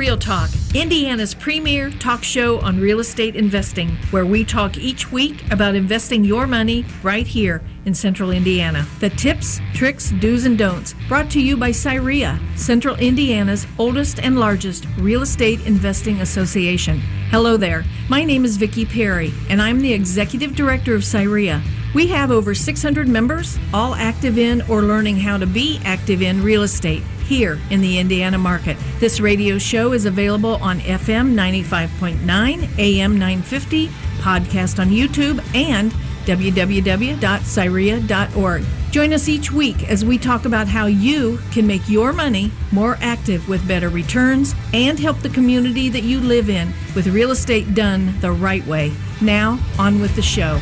Real Talk, Indiana's premier talk show on real estate investing, where we talk each week about investing your money right here in Central Indiana. The tips, tricks, do's, and don'ts, brought to you by CIREIA, Central Indiana's oldest and largest real estate investing association. Hello there. My name is Vicki Perry, and I'm the Executive Director of CIREIA. We have over 600 members, all active in or learning how to be active in real estate here in the Indiana market. This radio show is available on FM 95.9, AM 950, podcast on YouTube, and www.cireia.org. Join us each week as we talk about how you can make your money more active with better returns and help the community that you live in with real estate done the right way. Now, on with the show.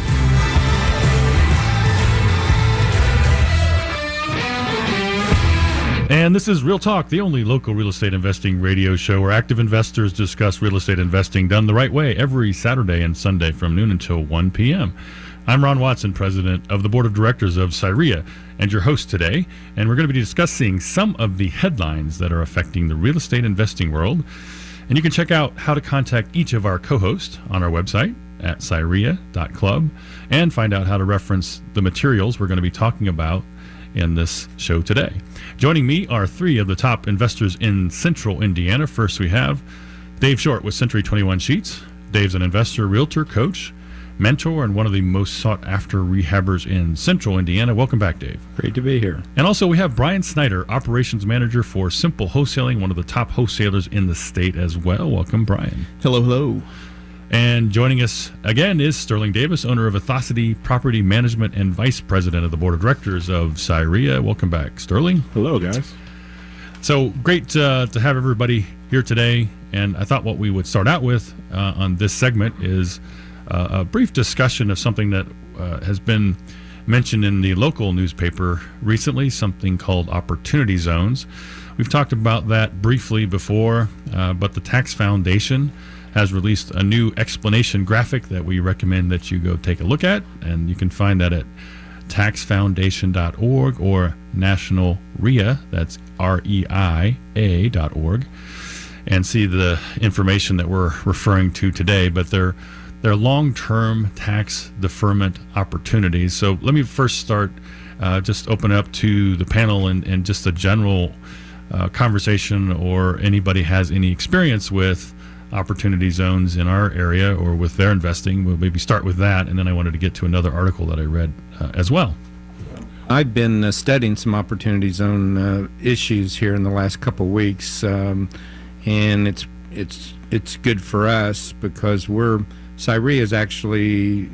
And this is Real Talk, the only local real estate investing radio show where active investors discuss real estate investing done the right way every Saturday and Sunday from noon until 1 p.m. I'm Ron Watson, president of the board of directors of CIREIA, and your host today. And we're going to be discussing some of the headlines that are affecting the real estate investing world. And you can check out how to contact each of our co-hosts on our website at cireia.club and find out how to reference the materials we're going to be talking about in this show today. Joining me are three of the top investors in Central Indiana. First, we have Dave Short with Century 21 Sheets. Dave's an investor, realtor, coach, mentor, and one of the most sought-after rehabbers in Central Indiana. Welcome back, Dave. Great to be here. And also, we have Brian Snyder, operations manager for Simple Wholesaling, one of the top wholesalers in the state as well. Welcome, Brian. Hello, hello. And joining us again is Sterling Davis, owner of Athocity Property Management and vice president of the board of directors of CIREIA. Welcome back, Sterling. Hello, guys. So great to have everybody here today. And I thought what we would start out with on this segment is a brief discussion of something that has been mentioned in the local newspaper recently, something called opportunity zones. We've talked about that briefly before, but the Tax Foundation has released a new explanation graphic that we recommend that you go take a look at, and you can find that at taxfoundation.org or National REIA, that's REIA.org, and see the information that we're referring to today. But they're long-term tax deferment opportunities. So let me first start, just open up to the panel and just a general conversation, or anybody has any experience with opportunity zones in our area or with their investing. We'll maybe start with that, and then I wanted to get to another article that I read as well. I've been studying some opportunity zone issues here in the last couple of weeks, and it's good for us because CIREIA is actually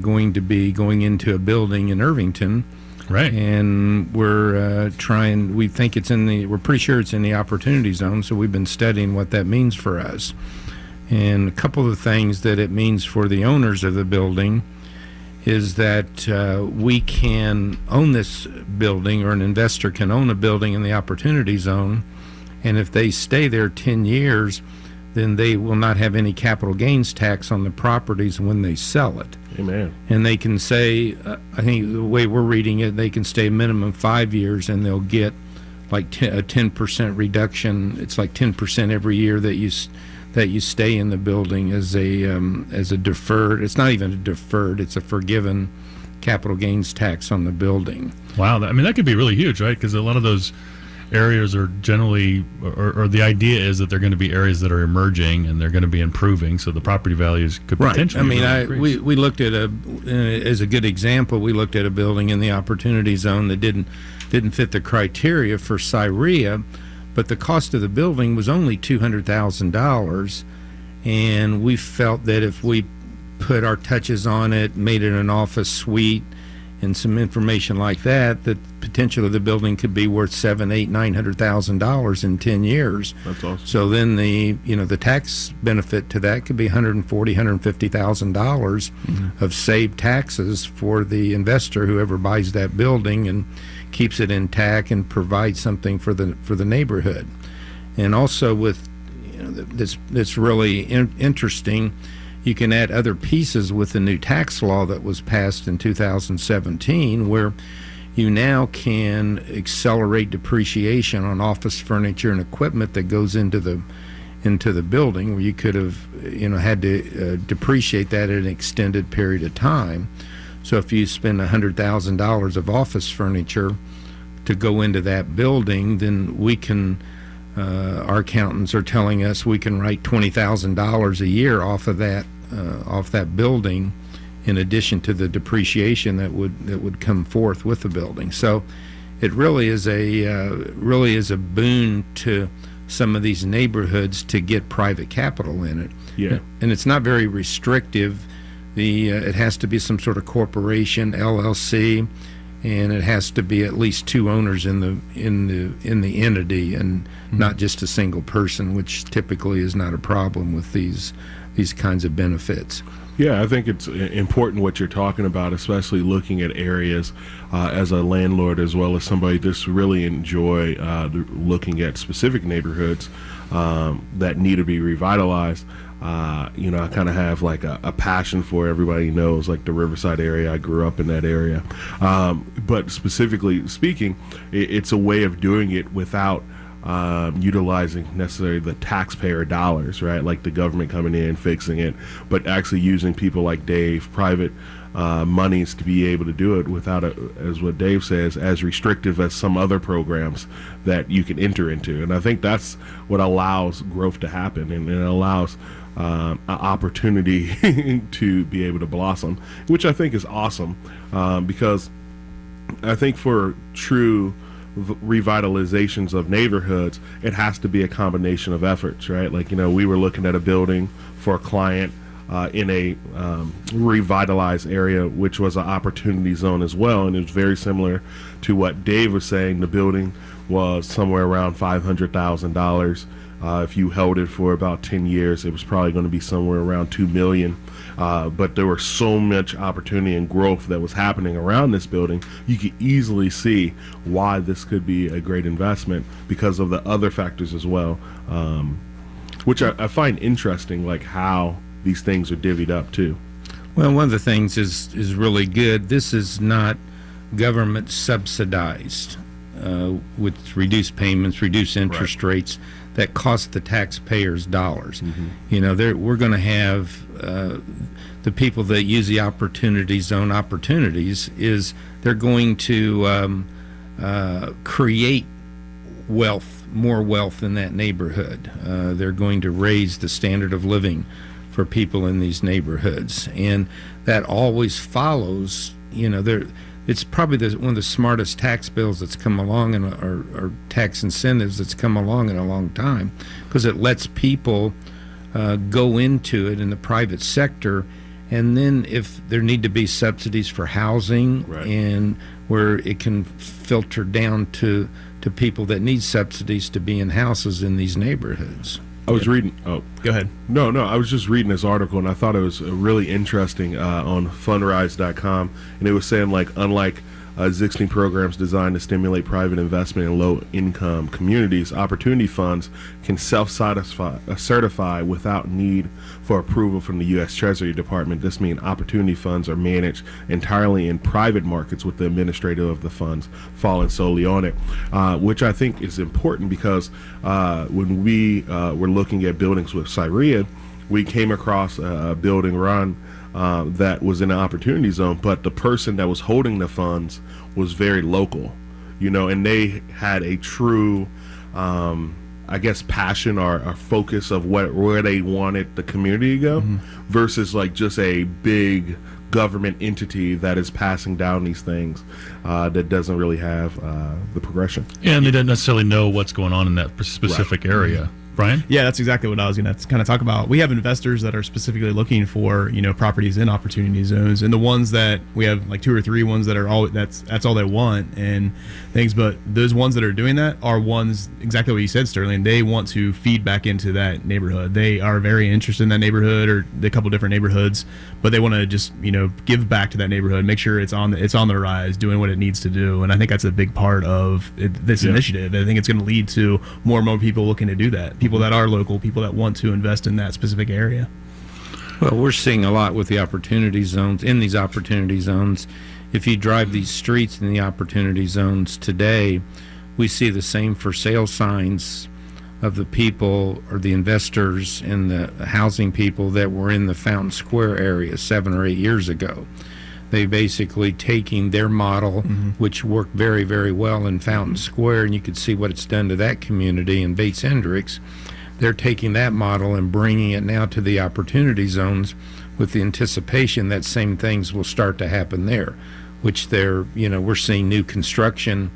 going to be going into a building in Irvington. Right. And we're we think we're pretty sure it's in the opportunity zone, so we've been studying what that means for us. And a couple of things that it means for the owners of the building is that we can own this building, or an investor can own a building in the opportunity zone, and if they stay there 10 years, then they will not have any capital gains tax on the properties when they sell it. Amen. And they can say, I think the way we're reading it, they can stay minimum 5 years, and they'll get like a 10% reduction. It's like 10% every year that you stay in the building as a deferred. It's not even a deferred. It's a forgiven capital gains tax on the building. Wow. That could be really huge, right? Because a lot of those areas are generally, or the idea is that they're going to be areas that are emerging and they're going to be improving, so the property values could potentially increase. We looked at as a good example, we looked at a building in the opportunity zone that didn't fit the criteria for CIREIA, but the cost of the building was only $200,000, and we felt that if we put our touches on it, made it an office suite, and some information like that, the potential of the building could be worth $700,000, $800,000, $900,000 in 10 years. That's awesome. So then the tax benefit to that could be $140,000, $150,000 of saved taxes for the investor, whoever buys that building and keeps it intact and provides something for the neighborhood. And also with this really interesting. You can add other pieces with the new tax law that was passed in 2017, where you now can accelerate depreciation on office furniture and equipment that goes into the into the building, where you could have, had to depreciate that at an extended period of time. So if you spend $100,000 of office furniture to go into that building, then we can, our accountants are telling us we can write $20,000 a year off of that building, in addition to the depreciation that would come forth with the building. So it really is a boon to some of these neighborhoods to get private capital in it. Yeah. And it's not very restrictive. It has to be some sort of corporation, LLC, and it has to be at least two owners in the entity, and not just a single person, which typically is not a problem with these kinds of benefits. Yeah, I think it's important what you're talking about, especially looking at areas as a landlord, as well as somebody that's really enjoy looking at specific neighborhoods that need to be revitalized. I kind of have like a passion for, everybody knows, like the Riverside area. I grew up in that area. But specifically speaking, it's a way of doing it without utilizing necessarily the taxpayer dollars, right? Like the government coming in, fixing it, but actually using people like Dave, private monies, to be able to do it without, as what Dave says, as restrictive as some other programs that you can enter into. And I think that's what allows growth to happen, and it allows an opportunity to be able to blossom, which I think is awesome, because I think for true revitalizations of neighborhoods, it has to be a combination of efforts, right? Like, we were looking at a building for a client in a revitalized area, which was an opportunity zone as well, and it was very similar to what Dave was saying. The building was somewhere around $500,000. If you held it for about 10 years, it was probably going to be somewhere around $2 million. But there was so much opportunity and growth that was happening around this building, you could easily see why this could be a great investment because of the other factors as well, which I find interesting, like how these things are divvied up too. Well, one of the things is really good. This is not government subsidized with reduced payments, reduced interest rates that cost the taxpayers dollars. We're going to have the people that use the opportunity zone opportunities, is they're going to create more wealth in that neighborhood. They're going to raise the standard of living for people in these neighborhoods, and that always follows. It's probably one of the smartest tax bills that's come along, or tax incentives that's come along in a long time, because it lets people go into it in the private sector, and then if there need to be subsidies for housing, and where it can filter down to people that need subsidies to be in houses in these neighborhoods. I was reading. Oh, go ahead. No, I was just reading this article, and I thought it was really interesting on fundrise.com, and it was saying, like, unlike existing programs designed to stimulate private investment in low-income communities, opportunity funds can self-certify without need for approval from the U.S. Treasury Department. This means opportunity funds are managed entirely in private markets, with the administrator of the funds falling solely on it, which I think is important because when we were looking at buildings with CIREIA, we came across a building run that was in an opportunity zone, but the person that was holding the funds was very local, and they had a true, passion or focus of where they wanted the community to go, versus like just a big government entity that is passing down these things that doesn't really have the progression. And they don't necessarily know what's going on in that specific area. Brian? Yeah, that's exactly what I was going to kind of talk about. We have investors that are specifically looking for, properties in opportunity zones, and the ones that we have, like 2 or 3 ones that are all that's all they want and things. But those ones that are doing that are ones exactly what you said, Sterling. They want to feed back into that neighborhood. They are very interested in that neighborhood or a couple different neighborhoods, but they want to just give back to that neighborhood, make sure it's on the rise, doing what it needs to do. And I think that's a big part of this initiative. I think it's going to lead to more and more people looking to do that. People that are local, people that want to invest in that specific area. Well, we're seeing a lot with the opportunity zones. In these opportunity zones, if you drive these streets in the opportunity zones today, we see the same for sale signs of the people or the investors and the housing people that were in the Fountain Square area 7 or 8 years ago. They basically taking their model, which worked very, very well in Fountain Square, and you could see what it's done to that community in Bates Hendricks. They're taking that model and bringing it now to the opportunity zones with the anticipation that same things will start to happen there, which we're seeing new construction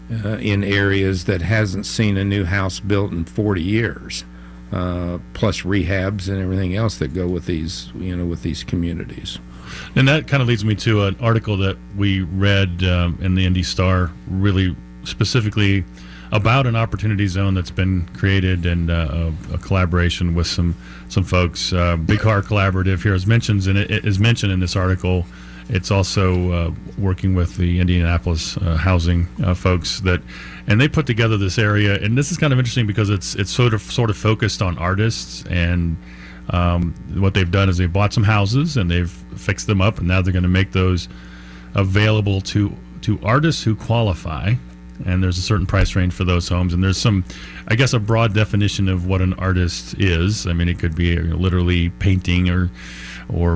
in areas that hasn't seen a new house built in 40 years, plus rehabs and everything else that go with these, with these communities. And that kind of leads me to an article that we read in the Indy Star, really specifically about an opportunity zone that's been created and a collaboration with some folks. Big Car Collaborative here is mentioned in this article. It's also working with the Indianapolis housing folks and they put together this area. And this is kind of interesting because it's sort of focused on artists, and what they've done is they've bought some houses and they've fixed them up, and now they're going to make those available to artists who qualify. And there's a certain price range for those homes, and there's some, I guess, a broad definition of what an artist is. I mean, it could be literally painting or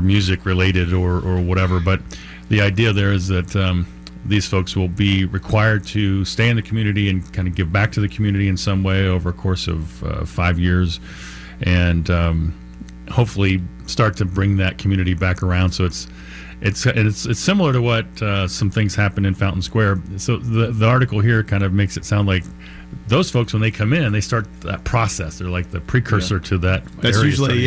music related or whatever, but the idea there is that these folks will be required to stay in the community and kind of give back to the community in some way over a course of 5 years, and hopefully start to bring that community back around. So it's similar to what some things happen in Fountain Square. So the article here kind of makes it sound like those folks, when they come in, they start that process. They're like the precursor to that. That's usually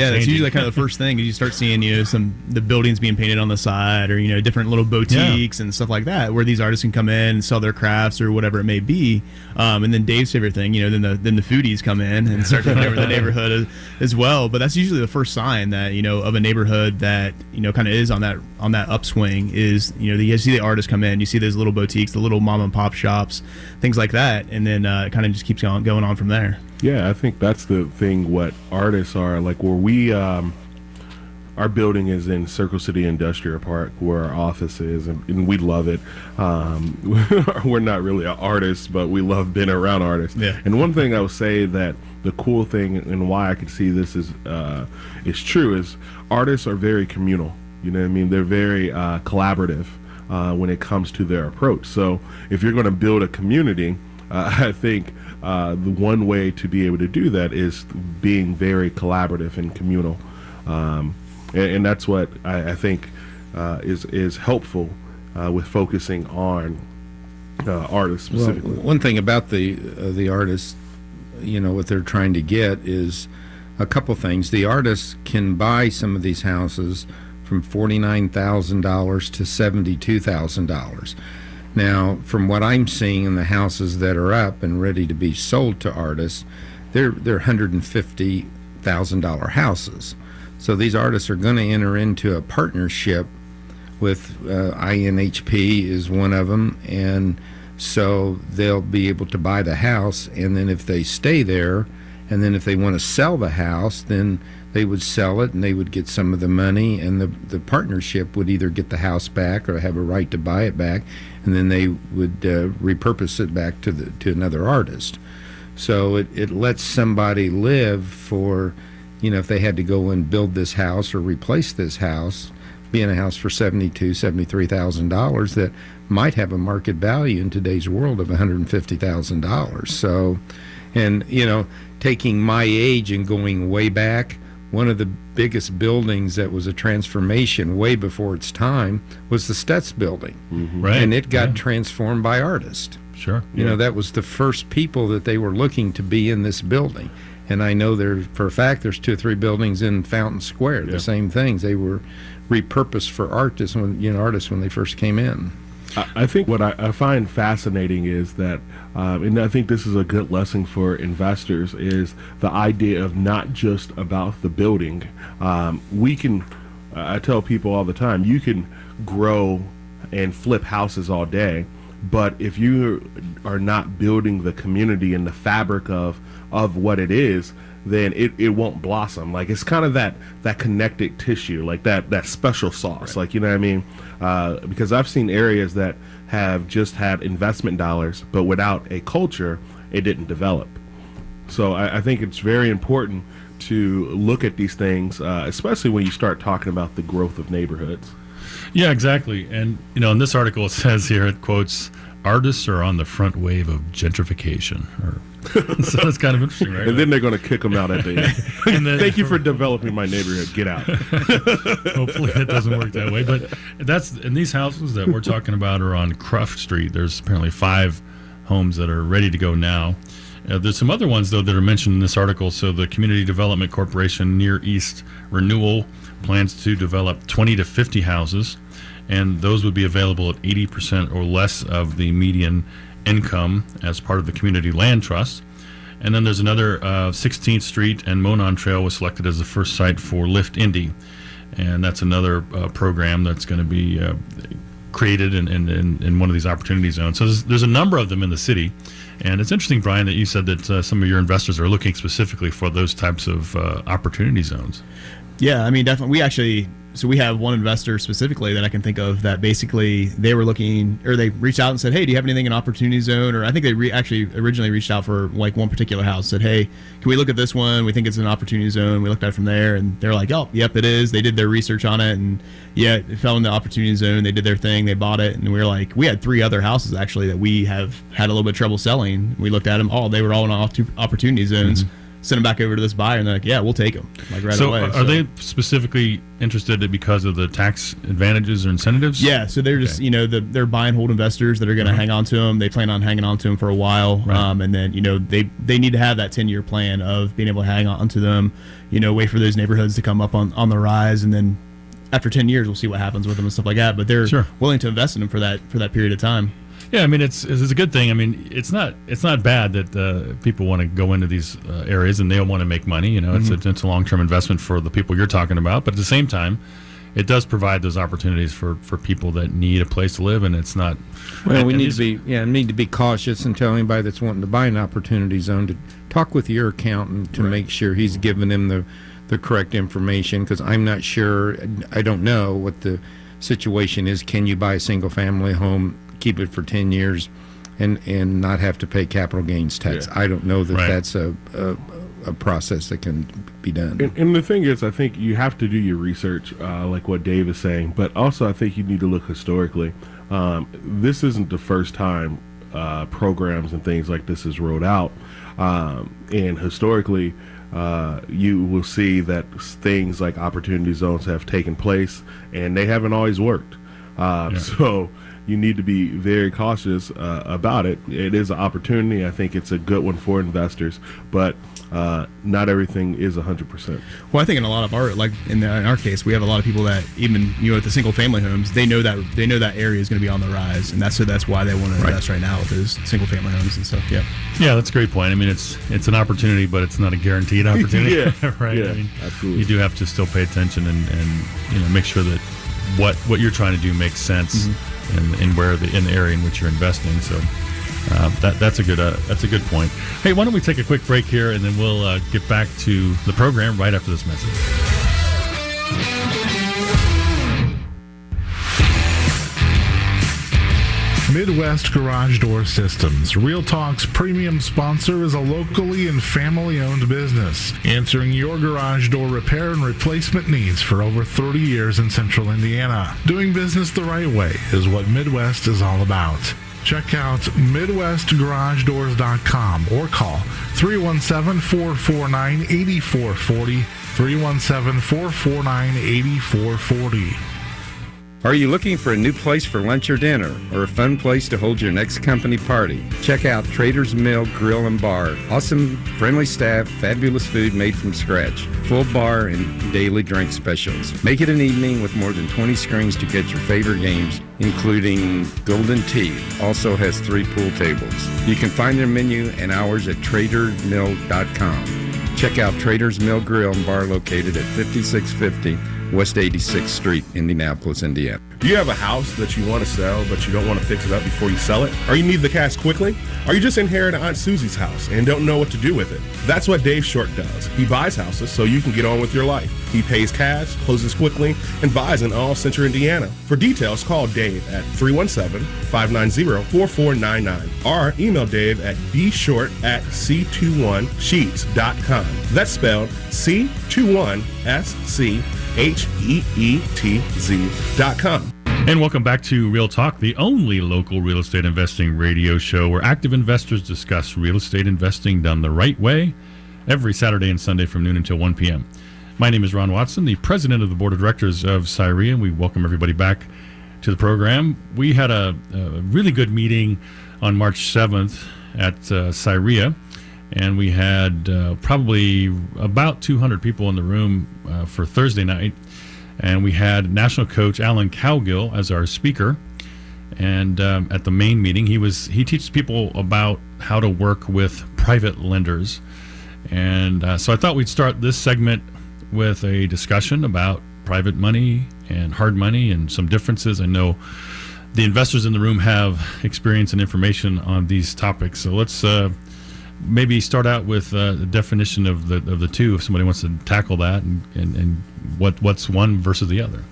kind of the first thing. You start seeing the buildings being painted on the side, or different little boutiques and stuff like that, where these artists can come in and sell their crafts or whatever it may be. And then Dave's favorite thing, then the foodies come in and start taking over the neighborhood as well. But that's usually the first sign that of a neighborhood that kind of is on that upswing. Is you see the artists come in, you see those little boutiques, the little mom and pop shops, things like that, and then it kind of just keeps going on from there. Yeah, I think that's the thing. What artists are like, where we our building is in Circle City Industrial Park, where our office is, and we love it. We're not really artists, but we love being around artists. Yeah. And one thing I would say that the cool thing and why I could see this is true is artists are very communal. You know what I mean? They're very collaborative when it comes to their approach. So if you're going to build a community, I think the one way to be able to do that is being very collaborative and communal, and that's what I think is helpful with focusing on artists specifically. Well, one thing about the artists, what they're trying to get is a couple things. The artists can buy some of these houses from $49,000 to $72,000. Now, from what I'm seeing in the houses that are up and ready to be sold to artists, they're $150,000 houses. So these artists are going to enter into a partnership with INHP is one of them, and so they'll be able to buy the house, and then if they stay there, and then if they want to sell the house, then they would sell it and they would get some of the money, and the partnership would either get the house back or have a right to buy it back, and then they would repurpose it back to another artist. So it lets somebody live for, if they had to go and build this house or replace this house, be in a house for $73,000 that might have a market value in today's world of $150,000. So, and taking my age and going way back, one of the biggest buildings that was a transformation way before its time was the Stutz building. Mm-hmm. Right. And it got transformed by artists. Sure. That was the first people that they were looking to be in this building. And I know for a fact there's 2 or 3 buildings in Fountain Square, the same things. They were repurposed for artists when they first came in. I think what I find fascinating is that, and I think this is a good lesson for investors, is the idea of not just about the building. I tell people all the time, you can grow and flip houses all day, but if you are not building the community and the fabric of what it is, then it won't blossom. Like, it's kind of that connected tissue, like that special sauce, right. Like, you know what I mean? Because I've seen areas that have just had investment dollars, but without a culture, it didn't develop. So I think it's very important to look at these things, especially when you start talking about the growth of neighborhoods. Yeah, exactly. And, in this article it says here, it quotes, artists are on the front wave of gentrification. So that's kind of interesting, right? And then they're going to kick them out at the end. And then, Thank you for developing my neighborhood. Get out. hopefully it doesn't work that way. But and these houses that we're talking about are on Cruft Street. There's apparently 5 homes that are ready to go now. There's some other ones, though, that are mentioned in this article. So the Community Development Corporation Near East Renewal plans to develop 20 to 50 houses, and those would be available at 80% or less of the median income as part of the Community Land Trust. And then there's another 16th Street and Monon Trail was selected as the first site for Lift Indy, and that's another program that's going to be created in one of these opportunity zones. So there's a number of them in the city. And it's interesting, Brian, that you said that some of your investors are looking specifically for those types of opportunity zones. Yeah, I mean, definitely. We have one investor specifically that I can think of that basically they were looking, or they reached out and said, hey, do you have anything in opportunity zone? Or I think they actually originally reached out for like one particular house, said, hey, can we look at this one? We think it's an opportunity zone. We looked at it from there, and they're like, oh, yep, it is. They did their research on it, and yeah, it fell in the opportunity zone. They did their thing. They bought it, and we were like, we had 3 other houses actually that we have had a little bit of trouble selling. We looked at them all. They were all in opportunity zones. Mm-hmm. Send them back over to this buyer, and they're like, yeah, we'll take them like right away. Are they specifically interested because of the tax advantages or incentives? Yeah, so they're just, they're buy and hold investors that are going to hang on to them. They plan on hanging on to them for a while. Right. And then, they need to have that 10-year plan of being able to hang on to them, wait for those neighborhoods to come up on the rise, and then after 10 years, we'll see what happens with them and stuff like that. But they're willing to invest in them for that period of time. Yeah, I mean it's a good thing. I mean it's not bad that people want to go into these areas and they want to make money. It's a long-term investment for the people you're talking about. But at the same time, it does provide those opportunities for people that need a place to live, and it's not. Well, we need to be cautious and tell anybody that's wanting to buy an opportunity zone to talk with your accountant to make sure he's giving them the correct information, because I'm not sure. I don't know what the situation is. Can you buy a single-family home, keep it for 10 years, and not have to pay capital gains tax? I don't know that that's a process that can be done. And the thing is, I think you have to do your research, like what Dave is saying, but also I think you need to look historically. This isn't the first time programs and things like this is rolled out, and historically you will see that things like opportunity zones have taken place, and they haven't always worked. So you need to be very cautious about it. It is an opportunity. I think it's a good one for investors, but not everything is 100%. Well, I think in a lot of in our case, we have a lot of people that even at the single family homes, they know that area is going to be on the rise, and that's why they want to invest right now with those single family homes and stuff. Yeah. Yeah, that's a great point. I mean, it's an opportunity, but it's not a guaranteed opportunity. Right. Yeah, I mean, absolutely. You do have to still pay attention and make sure that what you're trying to do makes sense. Mm-hmm. In the area in which you're investing. So that's a good point. Hey, why don't we take a quick break here, and then we'll get back to the program right after this message. Midwest Garage Door Systems, Real Talk's premium sponsor, is a locally and family-owned business, answering your garage door repair and replacement needs for over 30 years in central Indiana. Doing business the right way is what Midwest is all about. Check out MidwestGarageDoors.com or call 317-449-8440, 317-449-8440. Are you looking for a new place for lunch or dinner, or a fun place to hold your next company party? Check out Trader's Mill Grill and Bar. Awesome, friendly staff, fabulous food made from scratch, full bar and daily drink specials. Make it an evening with more than 20 screens to get your favorite games, including Golden Tee. Also has 3 pool tables. You can find their menu and hours at tradermill.com. Check out Trader's Mill Grill and Bar, located at 5650 West 86th Street, Indianapolis, Indiana. Do you have a house that you want to sell, but you don't want to fix it up before you sell it? Or you need the cash quickly? Or you just inherited Aunt Susie's house and don't know what to do with it? That's what Dave Short does. He buys houses so you can get on with your life. He pays cash, closes quickly, and buys in all Central Indiana. For details, call Dave at 317-590-4499 or email Dave at bshort@c21sheets.com. That's spelled C21SCHEETZ.com. And welcome back to Real Talk, the only local real estate investing radio show where active investors discuss real estate investing done the right way every Saturday and Sunday from noon until 1 p.m. My name is Ron Watson, the president of the board of directors of CIREIA, and we welcome everybody back to the program. We had a really good meeting on March 7th at CIREIA, and we had probably about 200 people in the room for Thursday night. And we had national coach Alan Cowgill as our speaker. And at the main meeting, he teaches people about how to work with private lenders. And so I thought we'd start this segment with a discussion about private money and hard money and some differences. I know the investors in the room have experience and information on these topics. So let's maybe start out with the definition of the two, if somebody wants to tackle that, and what's one versus the other.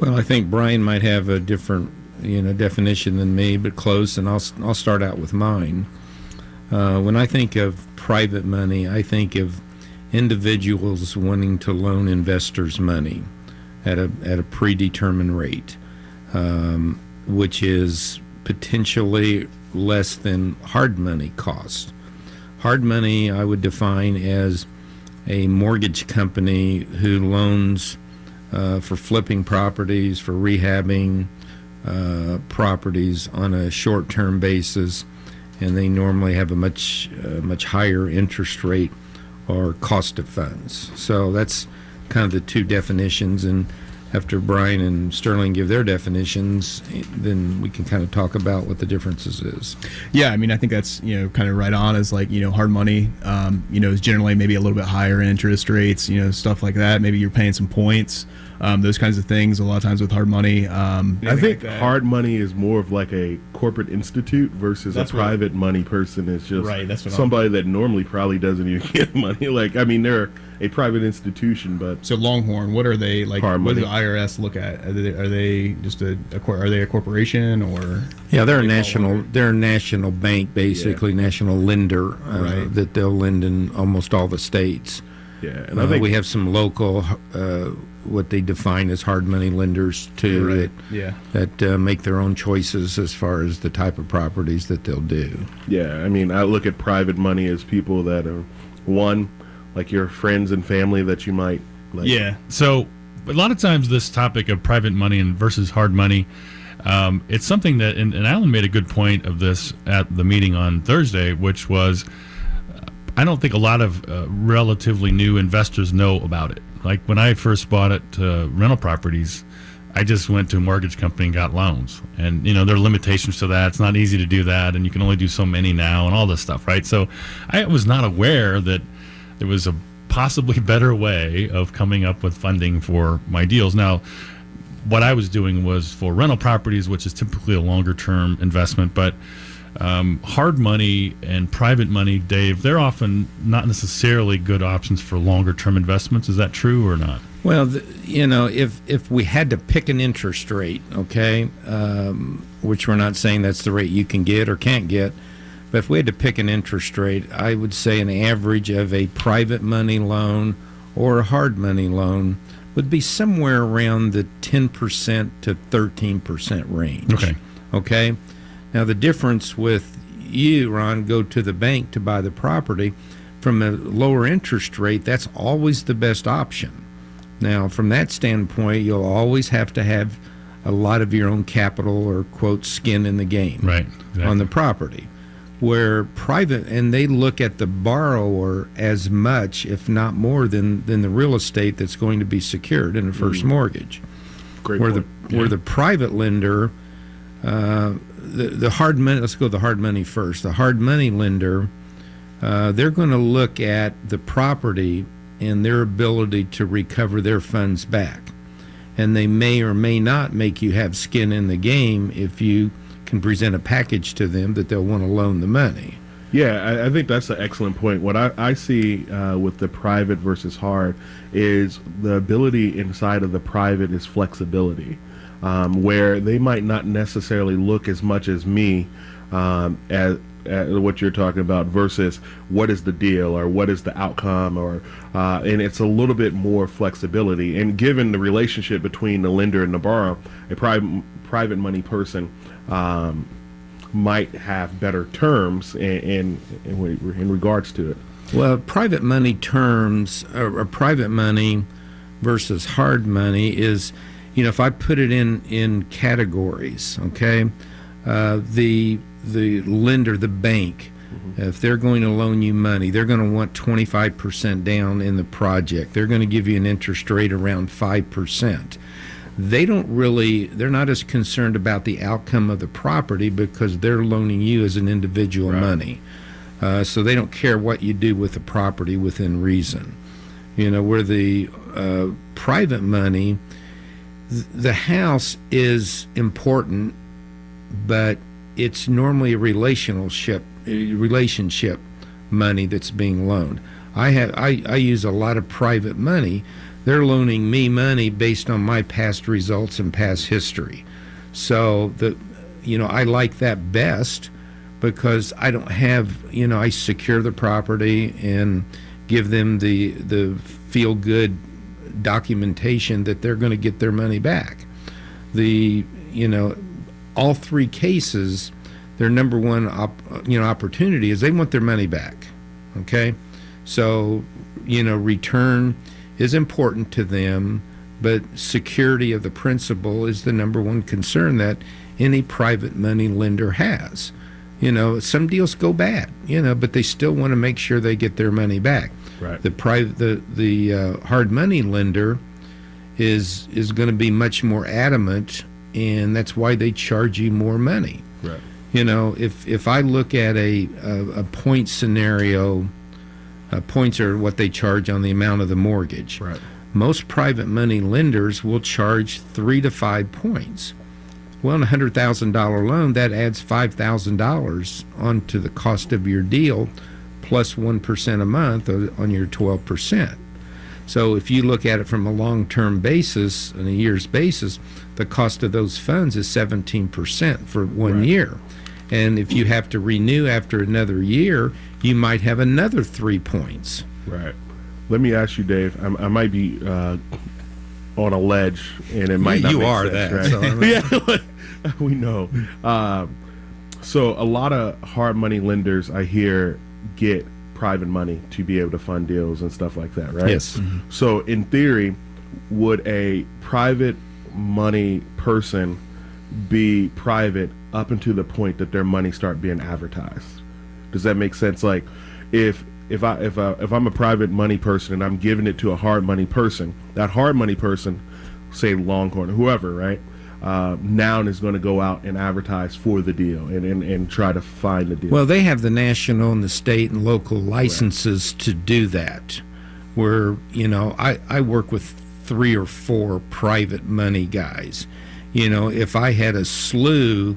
Well, I think Brian might have a different definition than me, but close, and I'll start out with mine. When I think of private money, I think of individuals wanting to loan investors money at a predetermined rate, which is potentially less than hard money cost. Hard money I would define as a mortgage company who loans for flipping properties, for rehabbing properties on a short-term basis, and they normally have a much higher interest rate or cost of funds. So that's kind of the two definitions, and after Brian and Sterling give their definitions, then we can kind of talk about what the differences is. Yeah, I mean, I think that's, kind of right on. As like, hard money, is generally maybe a little bit higher in interest rates, stuff like that. Maybe you're paying some points, those kinds of things. A lot of times with hard money, I think hard money is more of like a corporate institute versus a private money person is just somebody that normally probably doesn't even get money. Like, I mean, they're a private institution, but so Longhorn, what are they like? What does the IRS look at? Are they just a corporation, or? Yeah, they're a national bank, basically, national lender that they'll lend in almost all the states. Yeah, and I think we have some local, what they define as hard money lenders too, that make their own choices as far as the type of properties that they'll do. Yeah, I mean, I look at private money as people that are like your friends and family that you might like. Yeah. So a lot of times this topic of private money and versus hard money, it's something that, and Alan made a good point of this at the meeting on Thursday, which was, I don't think a lot of relatively new investors know about it. Like when I first bought it, rental properties, I just went to a mortgage company and got loans. And, there are limitations to that. It's not easy to do that, and you can only do so many now and all this stuff, right? So I was not aware that there was a possibly better way of coming up with funding for my deals. Now, what I was doing was for rental properties, which is typically a longer-term investment, but hard money and private money, Dave, they're often not necessarily good options for longer-term investments. Is that true or not? Well, if we had to pick an interest rate, which we're not saying that's the rate you can get or can't get, but if we had to pick an interest rate, I would say an average of a private money loan or a hard money loan would be somewhere around the 10% to 13% range. Okay. Now, the difference with you, Ron, go to the bank to buy the property, from a lower interest rate, that's always the best option. Now, from that standpoint, you'll always have to have a lot of your own capital or, quote, skin in the game on the property. Where private, and they look at the borrower as much, if not more, than the real estate that's going to be secured in a first mortgage. Great where point. Where the private lender, the hard money, let's go the hard money first. The hard money lender, they're going to look at the property and their ability to recover their funds back. And they may or may not make you have skin in the game if you can present a package to them that they'll want to loan the money. Yeah, I think that's an excellent point. What I see with the private versus hard is the ability inside of the private is flexibility, where they might not necessarily look as much as me at what you're talking about versus what is the deal or what is the outcome, or and it's a little bit more flexibility. And given the relationship between the lender and the borrower, a private money person might have better terms in regards to it. Well, private money terms, or private money versus hard money is, if I put it in categories, okay, the lender, the bank, if they're going to loan you money, they're going to want 25% down in the project. They're going to give you an interest rate around 5%. They're not as concerned about the outcome of the property because they're loaning you as an individual money. So they don't care what you do with the property within reason. Where the private money, the house is important, but it's normally a relationship money that's being loaned. I use a lot of private money. They're loaning me money based on my past results and past history. So I like that best because I don't have, I secure the property and give them the feel good documentation that they're going to get their money back. All three cases, their number one opportunity is they want their money back. Okay, so return is important to them, but security of the principal is the number one concern that any private money lender has. Some deals go bad, but they still want to make sure they get their money back. Right. The hard money lender is going to be much more adamant, and that's why they charge you more money. Right. If I look at a point scenario, points are what they charge on the amount of the mortgage. Right. Most private money lenders will charge 3 to 5 points. Well, in a $100,000 loan, that adds $5,000 onto the cost of your deal, plus 1% a month on your 12%. So if you look at it from a long-term basis, on a year's basis, the cost of those funds is 17% for 1 year. And if you have to renew after another year, you might have another 3 points. Right. Let me ask you, Dave. I might be on a ledge, and it might not you make are sense, that. right? So, Yeah, we know. So a lot of hard money lenders, I hear, get private money to be able to fund deals and stuff like that, right? Yes. Mm-hmm. So in theory, would a private money person be private up until the point that their money start being advertised? Does that make sense? Like, if I'm a private money person and I'm giving it to a hard money person, that hard money person, say Longhorn or whoever, right? Now is going to go out and advertise for the deal and try to find the deal. Well, they have the national and the state and local licenses to do that. Where, I work with 3 or 4 private money guys. If I had a slew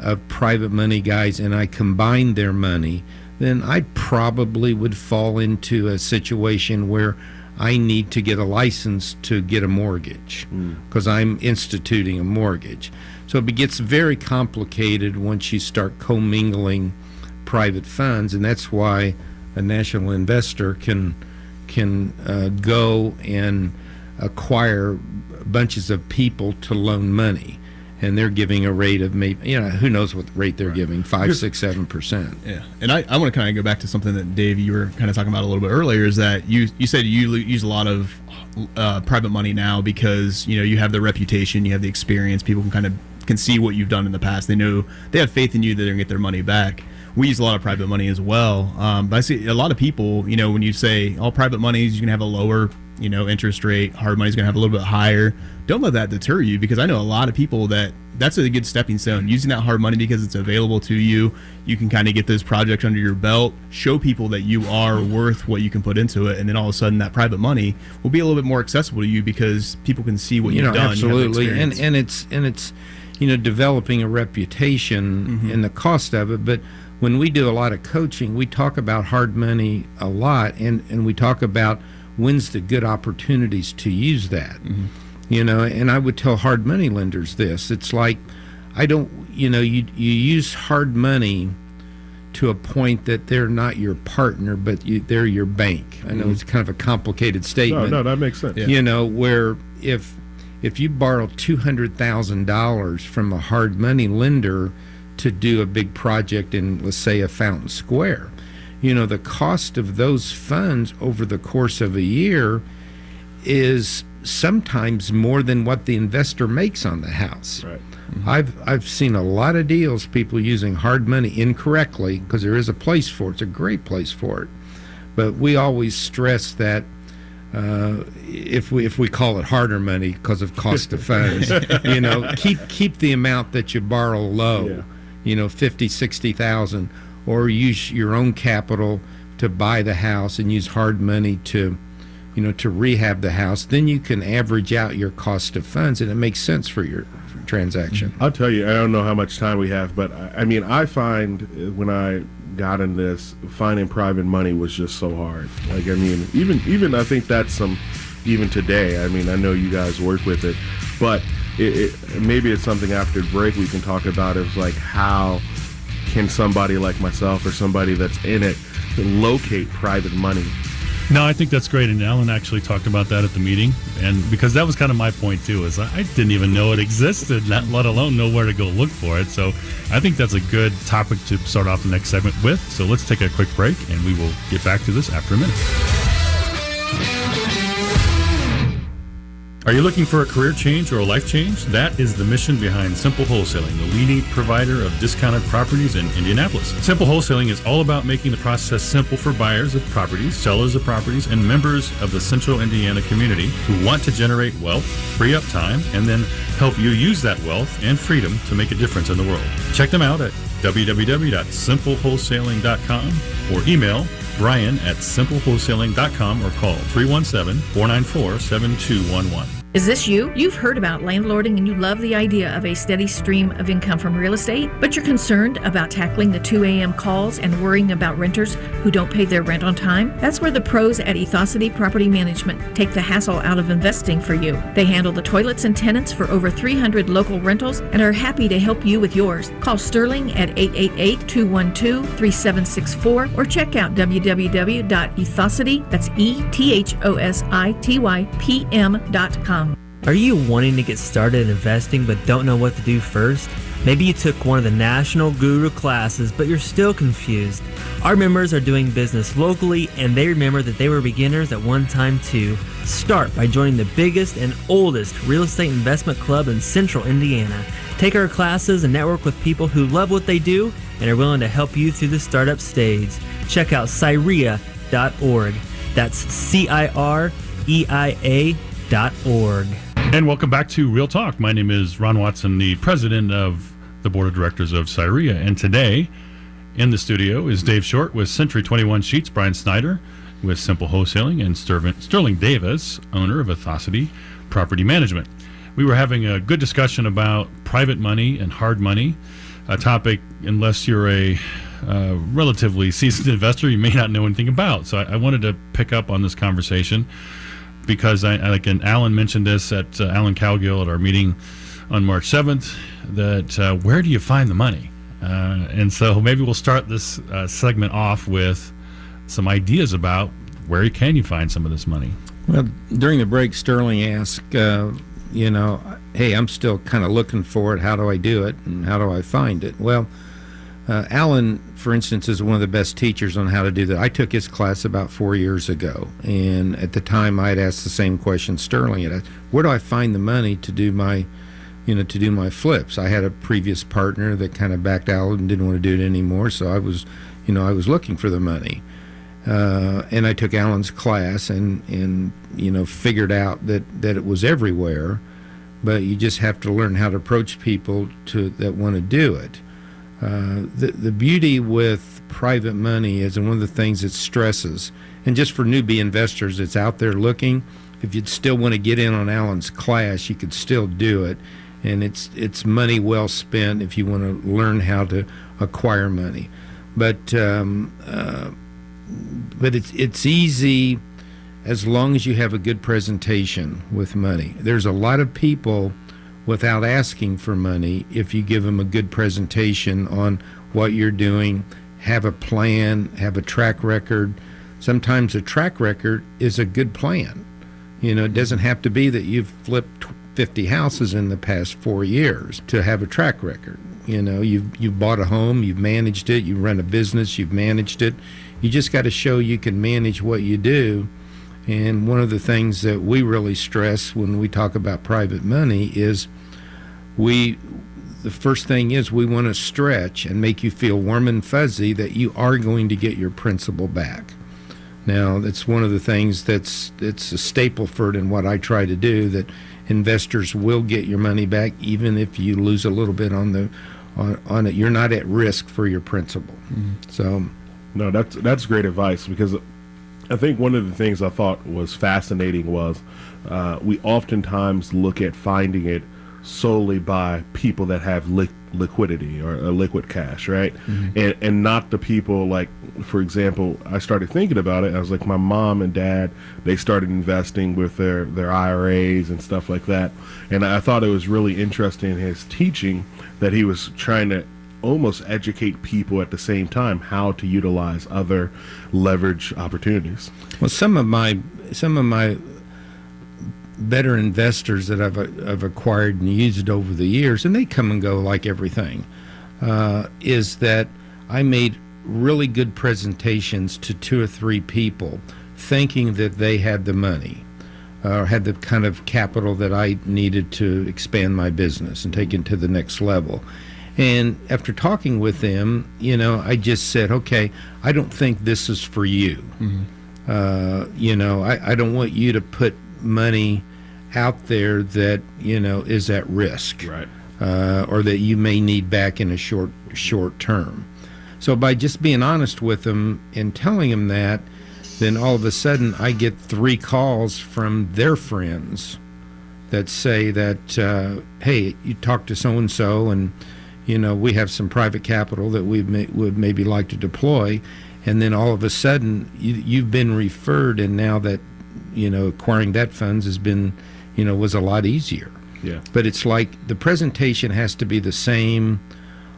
of private money guys and I combined their money, then I probably would fall into a situation where I need to get a license to get a mortgage because I'm instituting a mortgage. So it gets very complicated once you start commingling private funds, and that's why a national investor can go and acquire bunches of people to loan money. And they're giving a rate of maybe, who knows what rate they're giving, 5, 6, 7%. Yeah, and I want to kind of go back to something that, Dave, you were kind of talking about a little bit earlier, is that you said you use a lot of private money now because, you have the reputation, you have the experience, people can see what you've done in the past. They know, they have faith in you that they're going to get their money back. We use a lot of private money as well. But I see a lot of people, when you say all private money is, you can have a lower interest rate. Hard money's going to have a little bit higher. Don't let that deter you, because I know a lot of people that's a good stepping stone, using that hard money because it's available to you. You can kind of get those projects under your belt, show people that you are worth what you can put into it, and then all of a sudden that private money will be a little bit more accessible to you because people can see what you've done. Absolutely. You have the experience. and it's developing a reputation and the cost of it. But when we do a lot of coaching, we talk about hard money a lot, and we talk about when's the good opportunities to use that. And I would tell hard money lenders this. It's like, you use hard money to a point that they're not your partner, but they're your bank. I know it's kind of a complicated statement. No, that makes sense. Where if you borrow $200,000 from a hard money lender to do a big project in, let's say, a Fountain Square, the cost of those funds over the course of a year is sometimes more than what the investor makes on the house. Right. I've seen a lot of deals, people using hard money incorrectly, because there is a place for it. It's a great place for it. But we always stress that if we call it harder money because of cost of funds, keep the amount that you borrow low. 50, 60,000, or use your own capital to buy the house and use hard money to rehab the house. Then you can average out your cost of funds, and it makes sense for your transaction. I'll tell you, I don't know how much time we have, but I find when I got in this, finding private money was just so hard. Even I think that's even today. I know you guys work with it, but maybe it's something after the break we can talk about. It's like, how can somebody like myself or somebody that's in it locate private money? No, I think that's great, and Alan actually talked about that at the meeting, and because that was kind of my point too, is I didn't even know it existed, let alone know where to go look for it. So I think that's a good topic to start off the next segment with. So let's take a quick break, and we will get back to this after a minute. Are you looking for a career change or a life change? That is the mission behind Simple Wholesaling, the leading provider of discounted properties in Indianapolis. Simple Wholesaling is all about making the process simple for buyers of properties, sellers of properties, and members of the Central Indiana community who want to generate wealth, free up time, and then help you use that wealth and freedom to make a difference in the world. Check them out at www.simplewholesaling.com or email Brian@simplewholesaling.com or call 317-494-7211. Is this you? You've heard about landlording and you love the idea of a steady stream of income from real estate, but you're concerned about tackling the 2 a.m. calls and worrying about renters who don't pay their rent on time? That's where the pros at Ethosity Property Management take the hassle out of investing for you. They handle the toilets and tenants for over 300 local rentals and are happy to help you with yours. Call Sterling at 888-212-3764 or check out www.ethosity, that's ETHOSITYPM.com. Are you wanting to get started in investing but don't know what to do first? Maybe you took one of the National Guru classes, but you're still confused. Our members are doing business locally, and they remember that they were beginners at one time too. Start by joining the biggest and oldest real estate investment club in Central Indiana. Take our classes and network with people who love what they do and are willing to help you through the startup stage. Check out CIREIA.org. That's CIREIA.org. And welcome back to Real Talk. My name is Ron Watson, the president of the board of directors of CIREIA. And today in the studio is Dave Short with Century 21 Sheets, Brian Snyder with Simple Wholesaling, and Sterling Davis, owner of Ethosity Property Management. We were having a good discussion about private money and hard money, a topic, unless you're a relatively seasoned investor, you may not know anything about. So I wanted to pick up on this conversation, because and Alan mentioned this at Alan Cowgill at our meeting on March 7th, that where do you find the money? And so maybe we'll start this segment off with some ideas about where can you find some of this money. Well, during the break, Sterling asked, hey, I'm still kind of looking for it. How do I do it? And how do I find it? Well, Alan, for instance, is one of the best teachers on how to do that. I took his class about 4 years ago, and at the time I had asked the same question Sterling had asked. Where do I find the money to do my flips? I had a previous partner that kind of backed out and didn't want to do it anymore, so I was looking for the money. and I took Alan's class and figured out that it was everywhere, but you just have to learn how to approach people that want to do it. The beauty with private money is, and one of the things it stresses, and just for newbie investors that's out there looking, if you'd still want to get in on Alan's class, you could still do it, and it's money well spent if you want to learn how to acquire money. But it's easy as long as you have a good presentation with money. There's a lot of people without asking for money if you give them a good presentation on what you're doing, have a plan, have a track record. Sometimes a track record is a good plan. It doesn't have to be that you've flipped 50 houses in the past 4 years to have a track record. You've bought a home, you've managed it, you run a business, you've managed it. You just got to show you can manage what you do. And one of the things that we really stress when we talk about private money is the first thing is we want to stretch and make you feel warm and fuzzy that you are going to get your principal back. Now, that's one of the things it's a staple for it in what I try to do, that investors will get your money back even if you lose a little bit on it. You're not at risk for your principal. Mm-hmm. So, no, that's great advice, because I think one of the things I thought was fascinating was we oftentimes look at finding it solely by people that have liquidity or liquid cash, right? Mm-hmm. And not the people, like, for example, I started thinking about it. I was like, my mom and dad, they started investing with their IRAs and stuff like that. And I thought it was really interesting in his teaching that he was trying to almost educate people at the same time how to utilize other leverage opportunities. Well, some of my better investors that I've acquired and used over the years, and they come and go like everything, is that I made really good presentations to 2 or 3 people thinking that they had the money or had the kind of capital that I needed to expand my business and take it to the next level. And after talking with them, I just said, okay, I don't think this is for you. Mm-hmm. I don't want you to put money out there that is at risk, right? Or that you may need back in a short term. So by just being honest with them and telling them that, then all of a sudden I get 3 calls from their friends that say that, hey, you talked to so and so, and we have some private capital that we would maybe like to deploy, and then all of a sudden you've been referred, and now that acquiring that funds has been was a lot easier. Yeah. But it's like the presentation has to be the same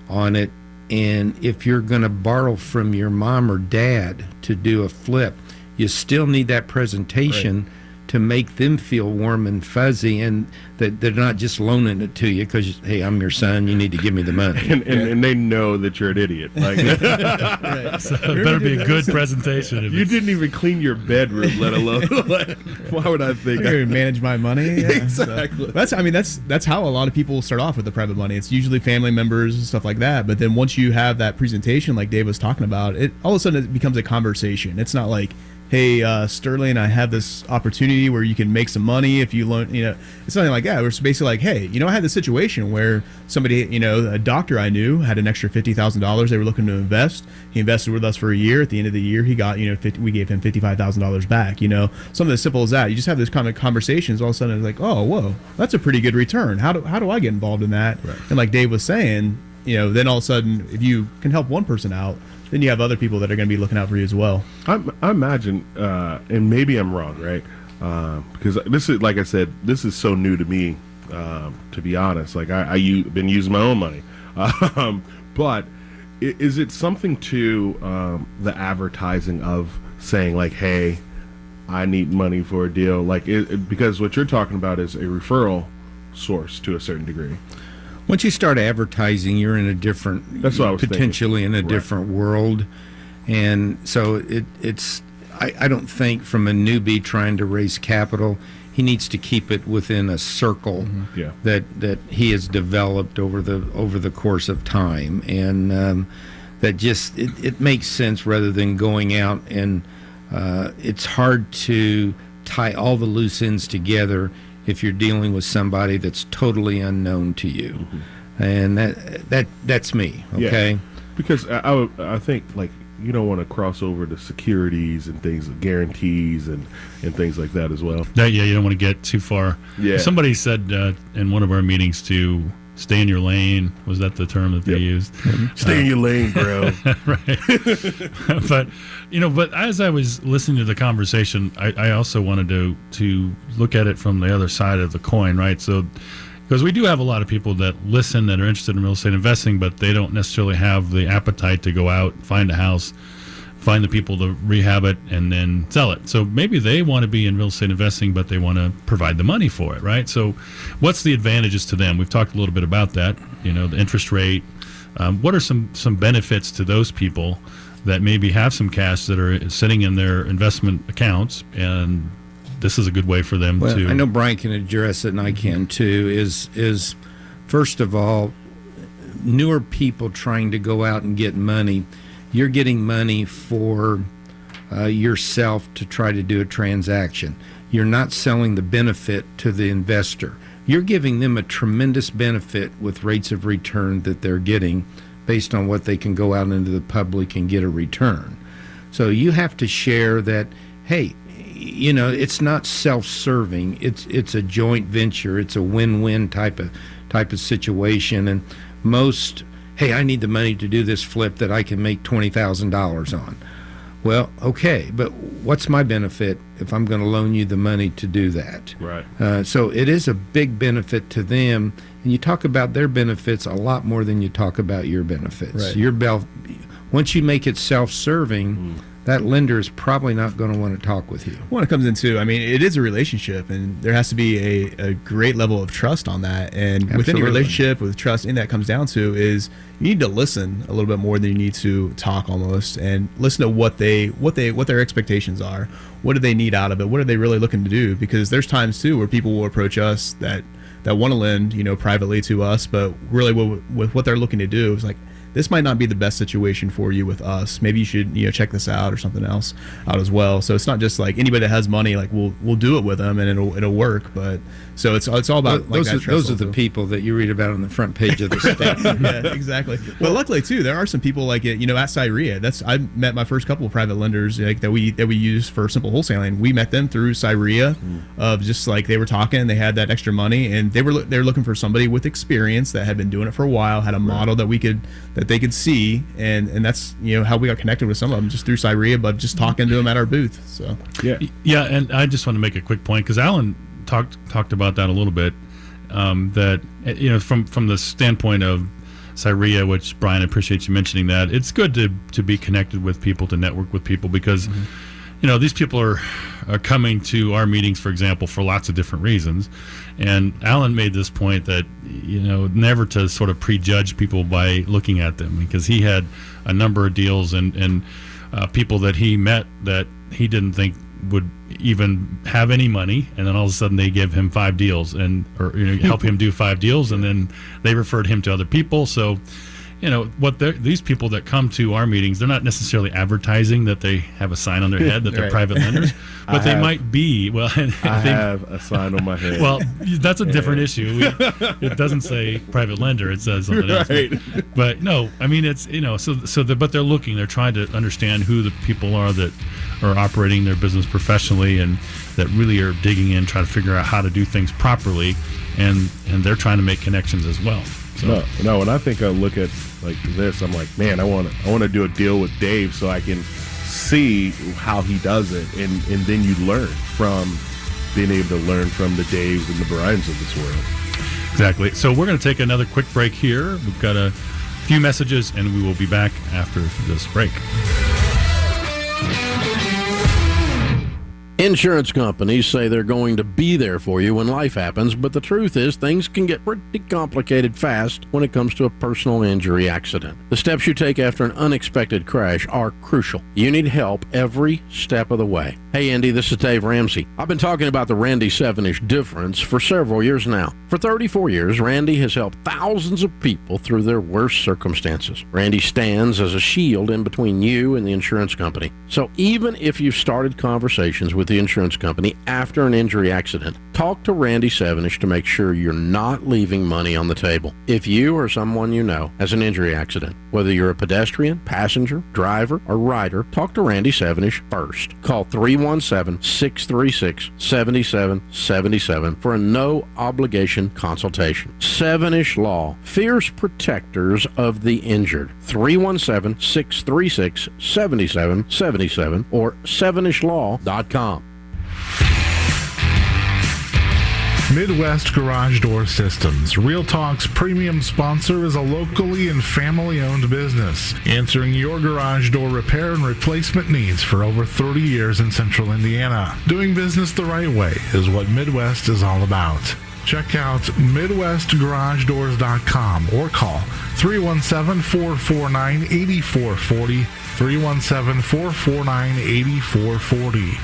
on it, and if you're going to borrow from your mom or dad to do a flip, you still need that presentation to make them feel warm and fuzzy, and that they're not just loaning it to you because, hey, I'm your son, you need to give me the money. And they know that you're an idiot. Like, so it better be a good presentation. You didn't even clean your bedroom, let alone. Like, why would I think I manage my money? Yeah. Exactly. So, that's how a lot of people start off with the private money. It's usually family members and stuff like that. But then once you have that presentation, like Dave was talking about, it all of a sudden it becomes a conversation. It's not like, hey, Sterling, I have this opportunity where you can make some money if you loan, it's nothing like that. We're basically like, hey, I had this situation where somebody, a doctor I knew had an extra $50,000 they were looking to invest. He invested with us for a year. At the end of the year, he got, we gave him $55,000 back, something as simple as that. You just have this kind of conversations. All of a sudden it's like, oh, whoa, that's a pretty good return. How do I get involved in that? Right. And like Dave was saying, then all of a sudden, if you can help one person out, then you have other people that are going to be looking out for you as well. I imagine, and maybe I'm wrong, right? Because this is, like I said, this is so new to me, to be honest. Like I've been using my own money, but is it something to the advertising of saying like, hey, I need money for a deal? Like, because what you're talking about is a referral source to a certain degree. Once you start advertising, you're in a different, that's what I was potentially thinking. In a different world, and so it's. I don't think from a newbie trying to raise capital, he needs to keep it within a circle that he has developed over the course of time, and that just it makes sense rather than going out and it's hard to tie all the loose ends together if you're dealing with somebody that's totally unknown to you. And that's me, okay? Yeah. Because I think, like, you don't want to cross over to securities and things, guarantees and things like that as well. You don't want to get too far. Yeah. Somebody said in one of our meetings to stay in your lane. Was that the term that they used? Stay in your lane, bro. Right. But as I was listening to the conversation, I also wanted to look at it from the other side of the coin, right? So, because we do have a lot of people that listen that are interested in real estate investing, but they don't necessarily have the appetite to go out, find a house, find the people to rehab it, and then sell it. So maybe they want to be in real estate investing, but they want to provide the money for it, right? So what's the advantages to them? We've talked a little bit about that, the interest rate. What are some benefits to those people that maybe have some cash that are sitting in their investment accounts, and this is a good way for them to... I know Brian can address it, and I can too, is first of all, newer people trying to go out and get money. You're getting money for yourself to try to do a transaction. You're not selling the benefit to the investor. You're giving them a tremendous benefit with rates of return that they're getting based on what they can go out into the public and get a return. So you have to share that, hey, it's not self-serving. It's a joint venture. It's a win-win type of situation. And most, hey, I need the money to do this flip that I can make $20,000 on. Well, okay, but what's my benefit if I'm going to loan you the money to do that? Right. So it is a big benefit to them, and you talk about their benefits a lot more than you talk about your benefits. Right. Once you make it self-serving, that lender is probably not going to want to talk with you. When it comes into, it is a relationship, and there has to be a great level of trust on that. And within your relationship, with trust, and that comes down to is you need to listen a little bit more than you need to talk, almost, and listen to what their expectations are. What do they need out of it? What are they really looking to do? Because there's times too where people will approach us that want to lend, privately to us, but really with what they're looking to do is like, this might not be the best situation for you with us. Maybe you should, check this out or something else out as well. So it's not just like anybody that has money, like we'll do it with them and it'll work. But so it's all about those are the people that you read about on the front page of the state. Yeah, exactly. But luckily too, there are some people like it, at CIREIA. I met my first couple of private lenders that we use for simple wholesaling. We met them through CIREIA, of just like they were talking, they had that extra money, and they were looking for somebody with experience that had been doing it for a while, had a model that they could see, and that's how we got connected with some of them, just through CIREIA, but just talking to them at our booth. So yeah, and I just want to make a quick point, because Alan talked about that a little bit, that from the standpoint of CIREIA, which Brian, I appreciate you mentioning that. It's good to be connected with people, to network with people, because these people are coming to our meetings, for example, for lots of different reasons. And Alan made this point that, never to sort of prejudge people by looking at them, because he had a number of deals and people that he met that he didn't think would even have any money, and then all of a sudden they give him 5 deals or help him do 5 deals, and then they referred him to other people. So these people that come to our meetings, they're not necessarily advertising that they have a sign on their head that they're private lenders, but they might be. Well, I have a sign on my head. Well, that's a different issue. It doesn't say private lender; it says something else. But no, it's but they're looking. They're trying to understand who the people are that are operating their business professionally, and that really are digging in, trying to figure out how to do things properly, and they're trying to make connections as well. So. No. When I think I look at like this, I'm like, man, I want to do a deal with Dave so I can see how he does it, and then you learn from being able to learn from the Daves and the Brians of this world. Exactly. So we're going to take another quick break here. We've got a few messages, and we will be back after this break. Insurance companies say they're going to be there for you when life happens, but the truth is things can get pretty complicated fast when it comes to a personal injury accident. The steps you take after an unexpected crash are crucial. You need help every step of the way. Hey Andy, this is Dave Ramsey. I've been talking about the Randy 7-ish difference for several years now. For 34 years, Randy has helped thousands of people through their worst circumstances. Randy stands as a shield in between you and the insurance company. So even if you've started conversations with the insurance company after an injury accident, talk to Randy 7-ish to make sure you're not leaving money on the table. If you or someone you know has an injury accident, whether you're a pedestrian, passenger, driver, or rider, talk to Randy 7-ish first. Call 317-636-7777 for a no-obligation consultation. 7-ish Law, fierce protectors of the injured. 317-636-7777 or 7ishlaw.com. Midwest Garage Door Systems, Real Talk's premium sponsor, is a locally and family-owned business, answering your garage door repair and replacement needs for over 30 years in central Indiana. Doing business the right way is what Midwest is all about. Check out MidwestGarageDoors.com or call 317-449-8440, 317-449-8440.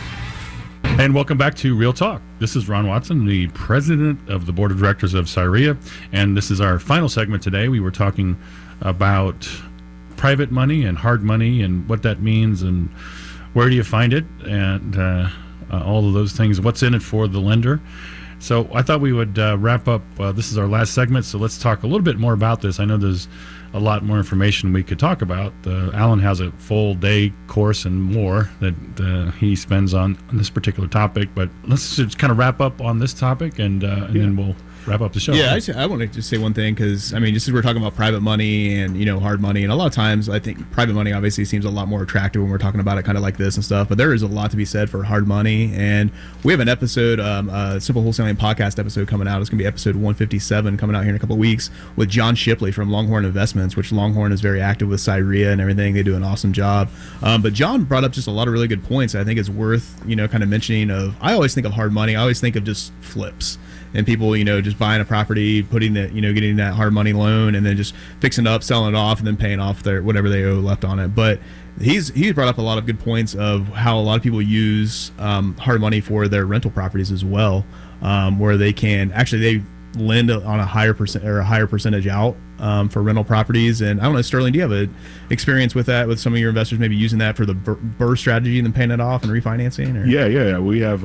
And welcome back to Real Talk. This is Ron Watson, the president of the board of directors of CIREIA, and this is our final segment today. We were talking about private money and hard money and what that means and where do you find it and all of those things, what's in it for the lender. So I thought we would wrap up. This is our last segment, so let's talk a little bit more about this. I know there's a lot more information we could talk about. Alan has a full day course and more that he spends on this particular topic, but let's just kind of wrap up on this topic and then we'll wrap up the show. Yeah, I want to just say one thing, because I mean, just as we're talking about private money and hard money, and a lot of times I think private money obviously seems a lot more attractive when we're talking about it kind of like this and stuff, but there is a lot to be said for hard money. And we have an episode, a Simple Wholesaling podcast episode coming out. It's going to be episode 157 coming out here in a couple of weeks with John Shipley from Longhorn Investments, which Longhorn is very active with CIREIA and everything. They do an awesome job. But John brought up just a lot of really good points I think it's worth kind of mentioning. I always think of hard money, I always think of just flips and people just buying a property, putting that getting that hard money loan and then just fixing it up, selling it off, and then paying off their whatever they owe left on it. But he's brought up a lot of good points of how a lot of people use hard money for their rental properties as well, where they lend on a higher percentage out for rental properties. And I don't know, Sterling, do you have an experience with that, with some of your investors maybe using that for the BRRRR strategy and then paying it off and refinancing? Or? Yeah. We have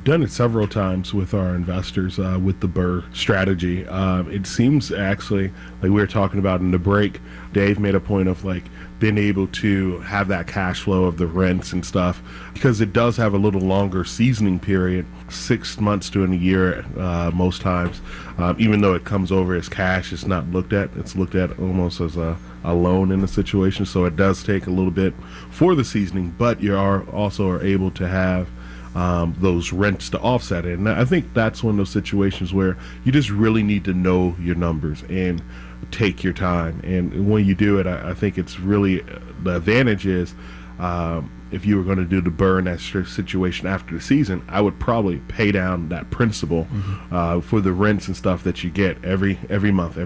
done it several times with our investors with the BRRRR strategy. It seems actually, like we were talking about in the break, Dave made a point of being able to have that cash flow of the rents and stuff, because it does have a little longer seasoning period, 6 months to a year most times. Even though it comes over as cash, it's not looked at. It's looked at almost as a loan in the situation. So it does take a little bit for the seasoning, but you are able to have those rents to offset it. And I think that's one of those situations where you just really need to know your numbers and take your time. And when you do it, I think it's really the advantage is if you were going to do the BRRRR in that situation after the season, I would probably pay down that principal for the rents and stuff that you get every month.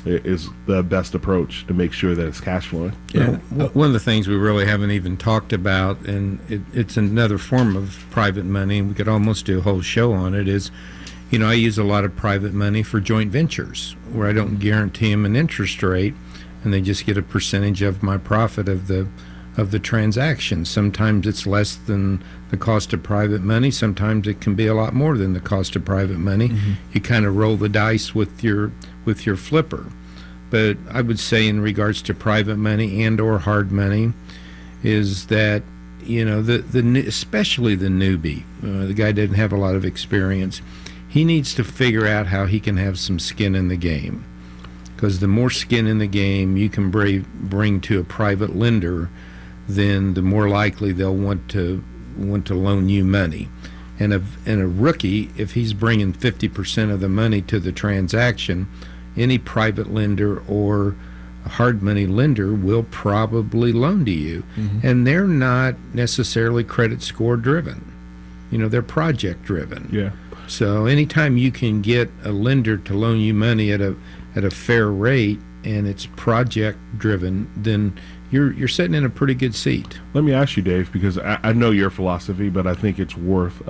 It is the best approach to make sure that it's cash flowing. Yeah. One of the things we really haven't even talked about, and it's another form of private money, and we could almost do a whole show on it, is I use a lot of private money for joint ventures where I don't guarantee them an interest rate, and they just get a percentage of my profit of the transaction. Sometimes it's less than the cost of private money. Sometimes it can be a lot more than the cost of private money. Mm-hmm. You kind of roll the dice with your flipper. But I would say in regards to private money and or hard money is that especially the newbie, the guy doesn't have a lot of experience. He needs to figure out how he can have some skin in the game, because the more skin in the game you can bring to a private lender, then the more likely they'll want to loan you money. And a rookie, if he's bringing 50% of the money to the transaction, any private lender or a hard money lender will probably loan to you. And they're not necessarily credit score driven. They're project driven. Yeah. So anytime you can get a lender to loan you money at a fair rate and it's project driven, then you're sitting in a pretty good seat. Let me ask you, Dave, because I know your philosophy, but I think it's worth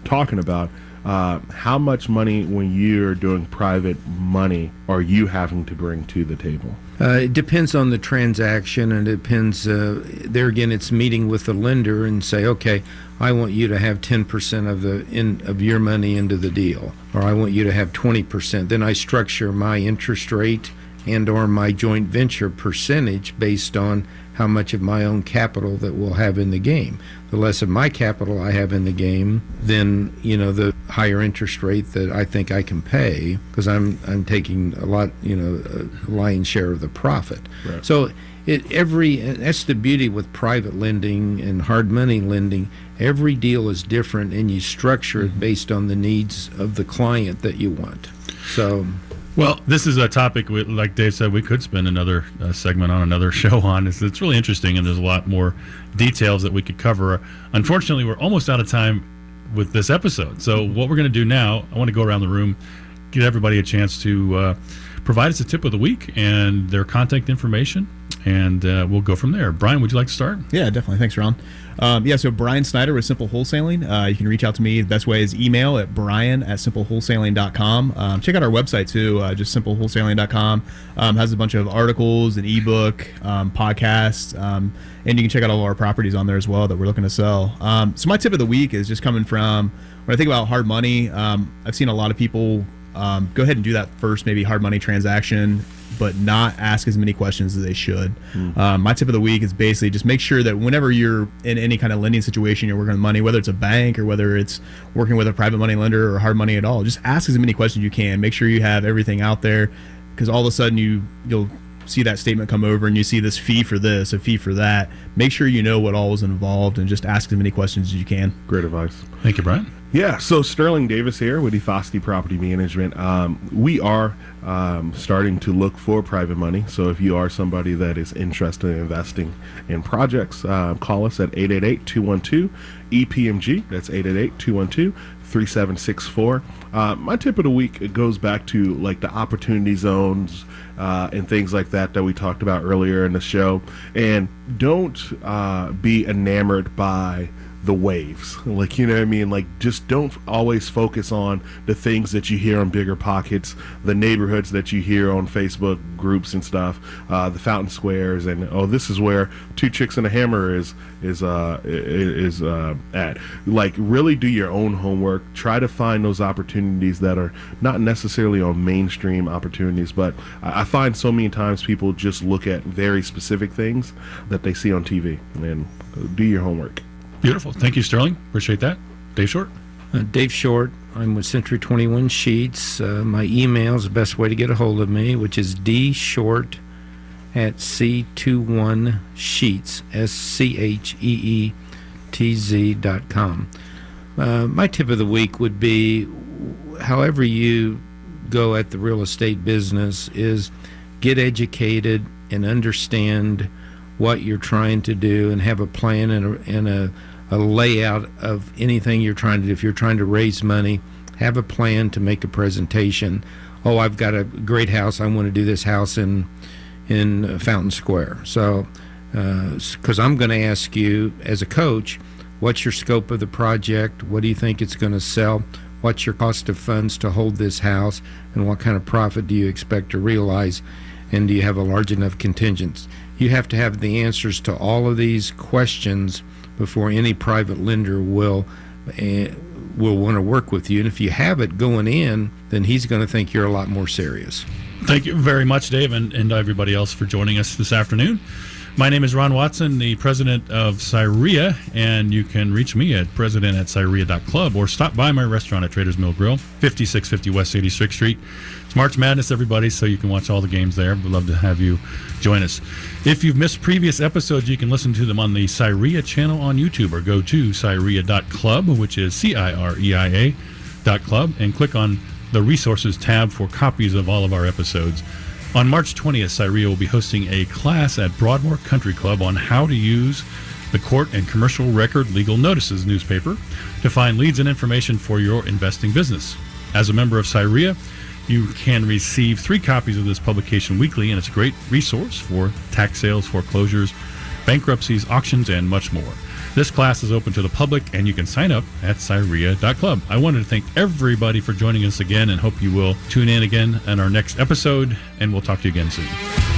talking about. How much money, when you're doing private money, are you having to bring to the table? It depends on the transaction, and it depends. There again, it's meeting with the lender and say, okay, I want you to have 10% of your money into the deal, or I want you to have 20%. Then I structure my interest rate and or my joint venture percentage based on how much of my own capital that we'll have in the game. The less of my capital I have in the game, then the higher interest rate that I think I can pay, because I'm taking a lot, a lion's share of the profit. Right. So that's the beauty with private lending and hard money lending. Every deal is different, and you structure it based on the needs of the client that you want. So. Well, this is a topic, like Dave said, we could spend another segment on, another show on. It's really interesting, and there's a lot more details that we could cover. Unfortunately, we're almost out of time with this episode. So what we're going to do now, I want to go around the room, give everybody a chance to provide us a tip of the week and their contact information, and we'll go from there. Brian, would you like to start? Yeah, definitely. Thanks, Ron. So Brian Snyder with Simple Wholesaling. You can reach out to me. The best way is email at brian@simplewholesaling.com. Check out our website, too, just simplewholesaling.com. Has a bunch of articles, an ebook, podcasts, and you can check out all of our properties on there as well that we're looking to sell. So my tip of the week is just coming from, when I think about hard money, I've seen a lot of people go ahead and do that first, maybe hard money transaction, but not ask as many questions as they should. My tip of the week is basically just make sure that whenever you're in any kind of lending situation, you're working with money, whether it's a bank or whether it's working with a private money lender or hard money at all, just ask as many questions you can. Make sure you have everything out there, because all of a sudden you'll see that statement come over and you see this fee for this, a fee for that. Make sure you know what all is involved and just ask as many questions as you can. Great advice. Thank you, Brian. Yeah, so Sterling Davis here with Efosti Property Management. We are starting to look for private money. So if you are somebody that is interested in investing in projects, call us at 888-212-EPMG. That's 888-212-3764. My tip of the week, it goes back to like the opportunity zones and things like that we talked about earlier in the show. And don't be enamored by the waves, like, you know what I mean? Like, just don't always focus on the things that you hear on Bigger Pockets, the neighborhoods that you hear on Facebook groups and stuff, the fountain squares, and this is where Two Chicks and a Hammer is at. Like, really do your own homework. Try to find those opportunities that are not necessarily on mainstream opportunities, but I find so many times people just look at very specific things that they see on TV, and do your homework. Beautiful. Thank you, Sterling. Appreciate that. Dave Short. Dave Short. I'm with Century 21 Sheets. My email is the best way to get a hold of me, which is dshort@c21sheets, SCHEETZ.com. My tip of the week would be, however you go at the real estate business, is get educated and understand what you're trying to do, and have a plan and a layout of anything you're trying to do. If you're trying to raise money, have a plan to make a presentation. Oh, I've got a great house. I want to do this house in Fountain Square. So, because I'm going to ask you as a coach, what's your scope of the project? What do you think it's going to sell? What's your cost of funds to hold this house? And what kind of profit do you expect to realize? And do you have a large enough contingent? You have to have the answers to all of these questions before any private lender will want to work with you. And if you have it going in, then he's going to think you're a lot more serious. Thank you very much, Dave, and everybody else for joining us this afternoon. My name is Ron Watson, the president of CIREIA, and you can reach me at president@cireia.club or stop by my restaurant at Traders Mill Grill, 5650 West 86th Street. It's March Madness, everybody, so you can watch all the games there. We'd love to have you join us. If you've missed previous episodes, you can listen to them on the CIREIA channel on YouTube, or go to cireia.club, which is CIREIA.club, and click on the resources tab for copies of all of our episodes. On March 20th, CIREIA will be hosting a class at Broadmoor Country Club on how to use the Court and Commercial Record Legal Notices newspaper to find leads and information for your investing business. As a member of CIREIA, you can receive 3 copies of this publication weekly, and it's a great resource for tax sales, foreclosures, bankruptcies, auctions, and much more. This class is open to the public, and you can sign up at CIREIA.club. I wanted to thank everybody for joining us again and hope you will tune in again on our next episode, and we'll talk to you again soon.